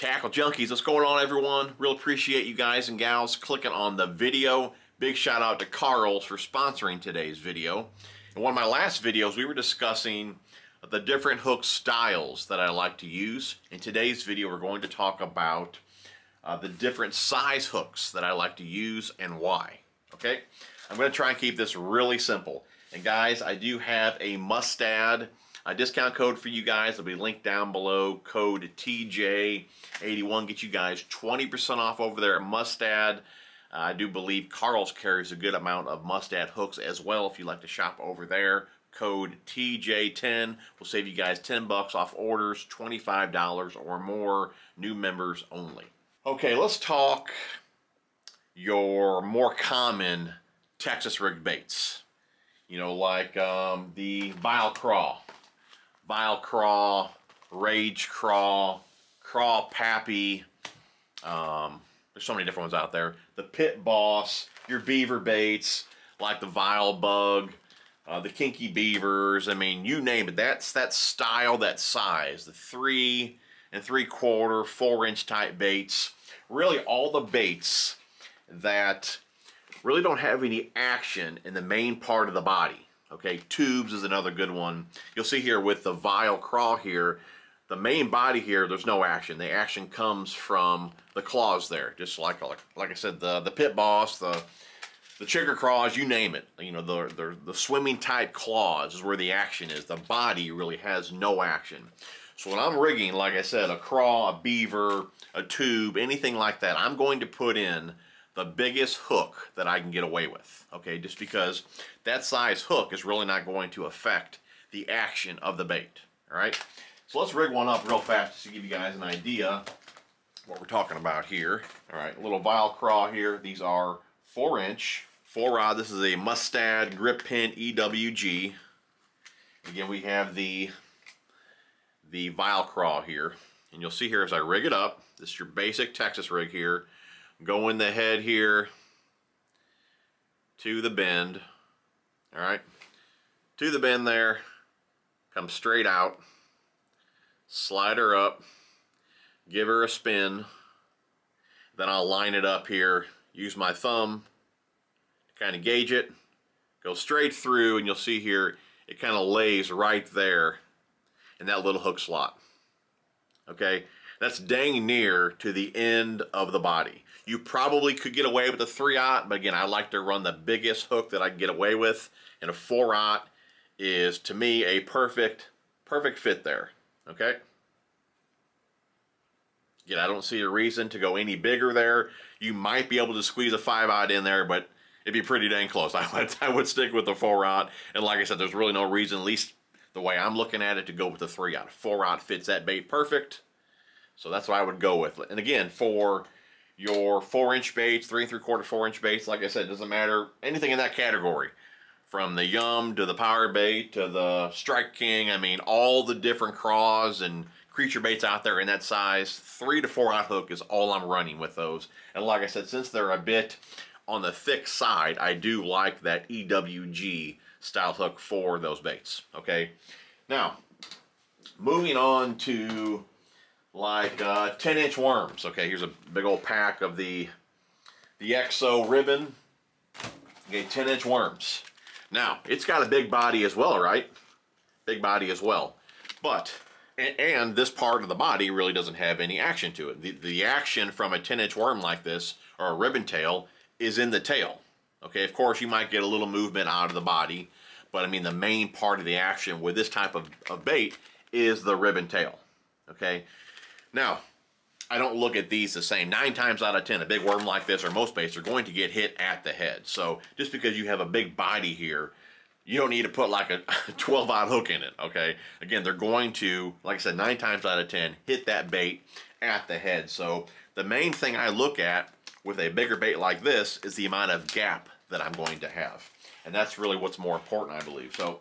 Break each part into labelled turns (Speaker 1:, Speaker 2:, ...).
Speaker 1: Tackle Junkies, what's going on, everyone? Real appreciate you guys and gals clicking on the video. Big shout out to Carl's for sponsoring today's video. In one of my last videos, we were discussing the different hook styles that I like to use. In today's video, we're going to talk about the different size hooks that I like to use and why. Okay? I'm going to try and keep this really simple. And guys, I do have a Mustad discount code for you guys. It'll be linked down below. Code TJ81 get you guys 20% off over there at Mustad. I do believe Carl's carries a good amount of Mustad hooks as well if you like to shop over there. Code TJ10 will save you guys 10 bucks off orders, $25 or more, new members only. Okay, let's talk your more common Texas rig baits. You know, like the Vile Craw, Rage Craw, Craw Pappy. There's so many different ones out there. The Pit Boss, your beaver baits, like the Vile Bug, the Kinky Beavers. I mean, you name it. That's that style, that size. The 3 3/4, 4-inch type baits. Really all the baits that really don't have any action in the main part of the body. Okay, tubes is another good one. You'll see here with the Vile Craw here, the main body here, there's no action. The action comes from the claws there. Just like I said, the Pit Boss, the Chigger Craws, you name it. You know, the swimming type claws is where the action is. The body really has no action. So when I'm rigging, like I said, a craw, a beaver, a tube, anything like that, I'm going to put in the biggest hook that I can get away with, okay, just because that size hook is really not going to affect the action of the bait, all right? So let's rig one up real fast just to give you guys an idea what we're talking about here. All right, a little Vile Craw here. These are 4-inch, 4-rod. This is a Mustad Grip Pin EWG. Again, we have the Vile Craw here, and you'll see here as I rig it up, this is your basic Texas rig here. Go in the head here to the bend, all right, to the bend there, come straight out, slide her up, give her a spin, then I'll line it up here, use my thumb to kind of gauge it, go straight through, and you'll see here it kind of lays right there in that little hook slot. Okay, that's dang near to the end of the body. You probably could get away with a 3/0, but again, I like to run the biggest hook that I can get away with, and a 4/0 is, to me, a perfect fit there, okay? Again, I don't see a reason to go any bigger there. You might be able to squeeze a 5/0 in there, but it'd be pretty dang close. I would stick with the 4/0, and like I said, there's really no reason, at least the way I'm looking at it, to go with the 3/0. 4/0 fits that bait perfect, so that's what I would go with. And again, for your 4-inch baits, 3 3/4, 4-inch baits, like I said, it doesn't matter, anything in that category, from the Yum to the Power Bait to the Strike King. I mean, all the different craws and creature baits out there in that size, 3 to 4/0 hook is all I'm running with those. And like I said, since they're a bit on the thick side, I do like that EWG style hook for those baits. Okay, now moving on to like 10-inch worms. Okay, here's a big old pack of the XO ribbon. Okay, 10-inch worms. Now, it's got a big body as well, right? Big body as well. But, and this part of the body really doesn't have any action to it. The action from a 10-inch worm like this, or a ribbon tail, is in the tail. Okay, of course, you might get a little movement out of the body, but I mean, the main part of the action with this type of bait is the ribbon tail. Okay? Now, I don't look at these the same. 9 times out of 10, a big worm like this, or most baits, are going to get hit at the head. So just because you have a big body here, you don't need to put like a 12-aught hook in it, okay? Again, they're going to, like I said, 9 times out of 10, hit that bait at the head. So the main thing I look at with a bigger bait like this is the amount of gap that I'm going to have. And that's really what's more important, I believe. So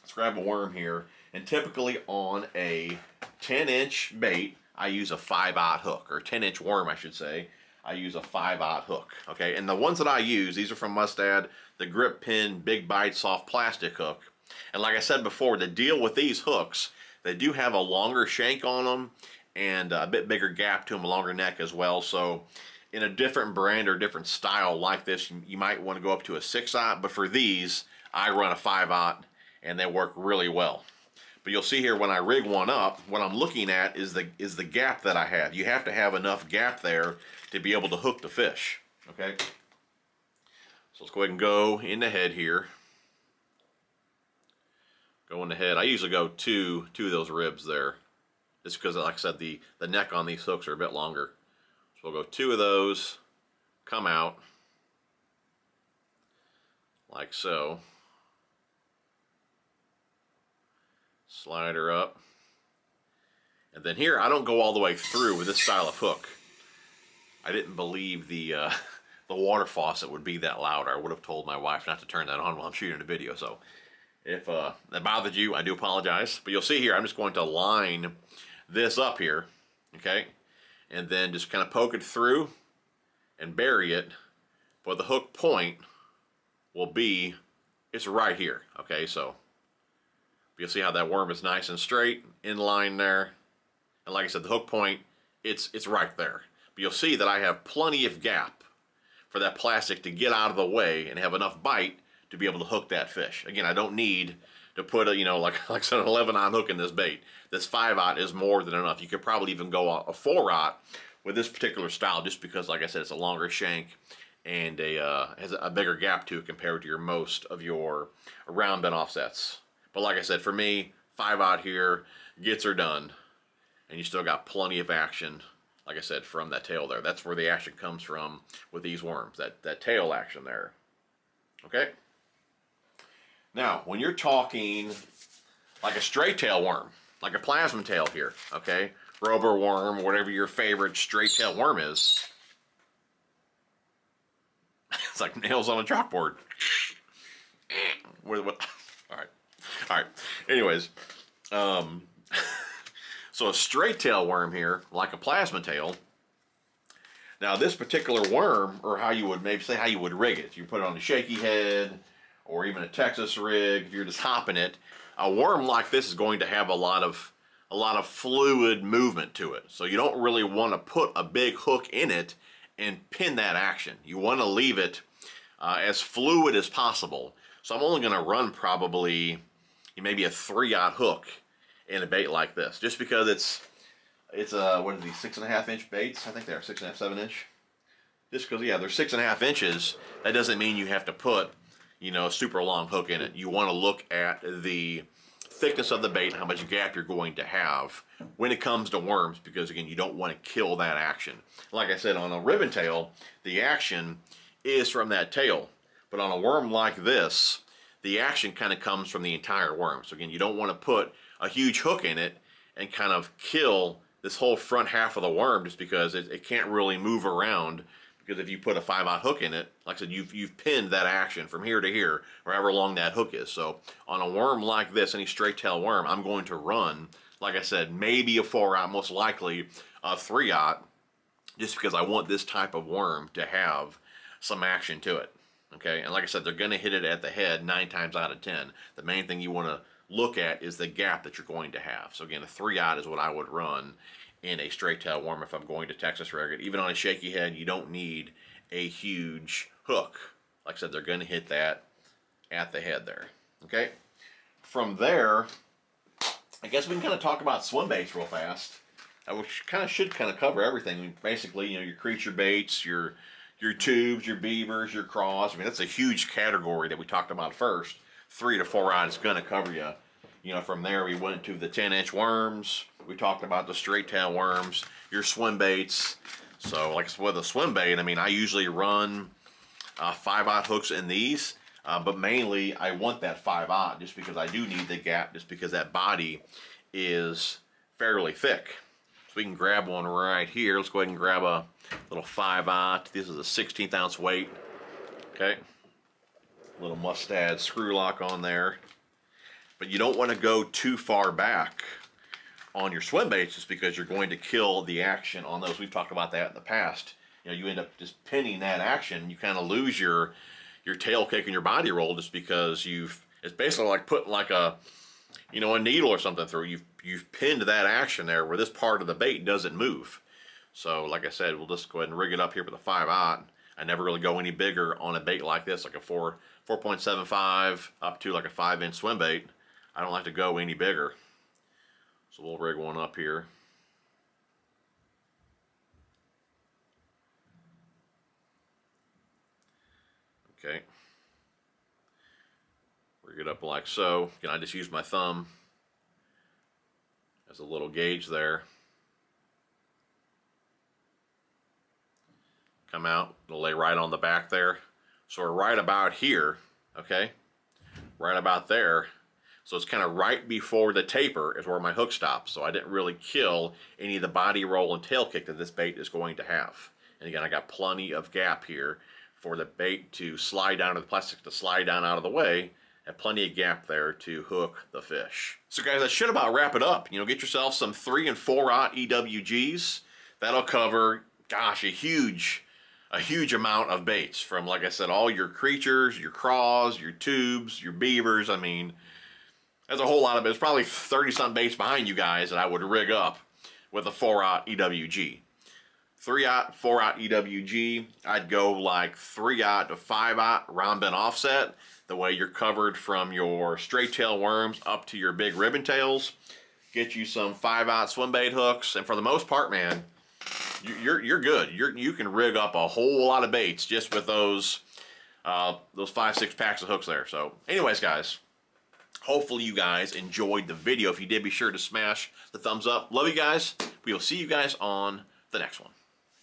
Speaker 1: let's grab a worm here. And typically on a 10-inch bait, I use a 5/0 hook, or 10-inch worm, I should say. I use a 5/0 hook, okay? And the ones that I use, these are from Mustad, the Grip Pin Big Bite Soft Plastic Hook. And like I said before, the deal with these hooks, they do have a longer shank on them, and a bit bigger gap to them, a longer neck as well. So in a different brand or different style like this, you might want to go up to a 6/0, but for these, I run a 5/0, and they work really well. But you'll see here when I rig one up, what I'm looking at is the gap that I have. You have to have enough gap there to be able to hook the fish, okay? So let's go ahead and go in the head here. Go in the head. I usually go two of those ribs there, just because, like I said, the neck on these hooks are a bit longer. So we'll go 2 of those, come out, like so. Slide her up. And then here, I don't go all the way through with this style of hook. I didn't believe the water faucet would be that loud. I would have told my wife not to turn that on while I'm shooting the video. So if that bothered you, I do apologize. But you'll see here, I'm just going to line this up here, okay? And then just kind of poke it through and bury it. But the hook point will be, it's right here, okay? So you'll see how that worm is nice and straight, in line there. And like I said, the hook point, it's right there. But you'll see that I have plenty of gap for that plastic to get out of the way and have enough bite to be able to hook that fish. Again, I don't need to put a, you know, like I said, an 11/0 hook in this bait. This 5/0 is more than enough. You could probably even go a 4/0 with this particular style, just because, like I said, it's a longer shank and has a bigger gap to it compared to most of your round bent offsets. But like I said, for me, 5/0 here gets her done, and you still got plenty of action, like I said, from that tail there. That's where the action comes from with these worms, that tail action there. Okay? Now, when you're talking like a straight tail worm, like a plasma tail here, okay? Rubber worm, whatever your favorite straight tail worm is. It's like nails on a chalkboard. All right. Anyways, so a straight tail worm here, like a plasma tail. Now this particular worm, or how you would maybe say how you would rig it, you put it on a shaky head, or even a Texas rig, if you're just hopping it, a worm like this is going to have a lot of fluid movement to it. So you don't really want to put a big hook in it and pin that action. You want to leave it as fluid as possible. So I'm only going to run probably maybe a 3/0 hook in a bait like this, just because it's what are these, 6.5 inch baits? I think they are 6.5, 7 inch. Just because, yeah, they're 6.5 inches. That doesn't mean you have to put, you know, a super long hook in it. You want to look at the thickness of the bait and how much gap you're going to have when it comes to worms, because again, you don't want to kill that action. Like I said, on a ribbon tail, the action is from that tail, but on a worm like this, the action kind of comes from the entire worm. So again, you don't want to put a huge hook in it and kind of kill this whole front half of the worm just because it can't really move around. Because if you put a 5/0 hook in it, like I said, you've pinned that action from here to here, or however long that hook is. So on a worm like this, any straight tail worm, I'm going to run, like I said, maybe a 4/0, most likely a 3/0, just because I want this type of worm to have some action to it. Okay, and like I said, they're going to hit it at the head 9 times out of 10. The main thing you want to look at is the gap that you're going to have. So again, a 3/0 is what I would run in a straight tail worm if I'm going to Texas rig it. Even on a shaky head, you don't need a huge hook. Like I said, they're going to hit that at the head there. Okay, from there, I guess we can kind of talk about swim baits real fast, which should cover everything. Basically, you know, your creature baits, your tubes, your beavers, your craws. I mean, that's a huge category that we talked about first. 3 to 4/0 is going to cover you. You know, from there we went to the 10-inch worms. We talked about the straight tail worms, your swim baits. So, like with a swim bait, I mean, I usually run 5/0 hooks in these, but mainly I want that 5/0 just because I do need the gap, just because that body is fairly thick. So we can grab one right here. Let's go ahead and grab a little 5/0. This is a 1/16 ounce weight. Okay, little Mustad screw lock on there. But you don't want to go too far back on your swim baits just because you're going to kill the action on those. We've talked about that in the past. You know, you end up just pinning that action. You kind of lose your tail kick and your body roll just because it's basically like putting like a you know, a needle or something through. You've pinned that action there where this part of the bait doesn't move. So like I said, we'll just go ahead and rig it up here with a 5/0. I never really go any bigger on a bait like this, like a 4.75 up to like a 5-inch swim bait. I don't like to go any bigger. So we'll rig one up here. Okay. Rig it up like so. Again, I just use my thumb as a little gauge there. Come out, it'll lay right on the back there. So we're right about here, okay? Right about there. So it's kind of right before the taper is where my hook stops. So I didn't really kill any of the body roll and tail kick that this bait is going to have. And again, I got plenty of gap here for the bait to slide down, to the plastic to slide down out of the way. And plenty of gap there to hook the fish. So guys, that should about wrap it up. You know, get yourself some 3 and 4/0 EWGs. That'll cover, gosh, a huge amount of baits, from, like I said, all your creatures, your craws, your tubes, your beavers. I mean, there's a whole lot of it. There's probably 30-something baits behind you guys that I would rig up with a 4/0 EWG. 3/0, 4/0 EWG, I'd go like 3/0 to 5/0 round bend offset. The way you're covered from your straight tail worms up to your big ribbon tails. Get you some 5/0 swim bait hooks, and for the most part, man, you're good. You can rig up a whole lot of baits just with those 5-6 packs of hooks there. So anyways, guys, hopefully you guys enjoyed the video. If you did, be sure to smash the thumbs up. Love you guys. We will see you guys on the next one.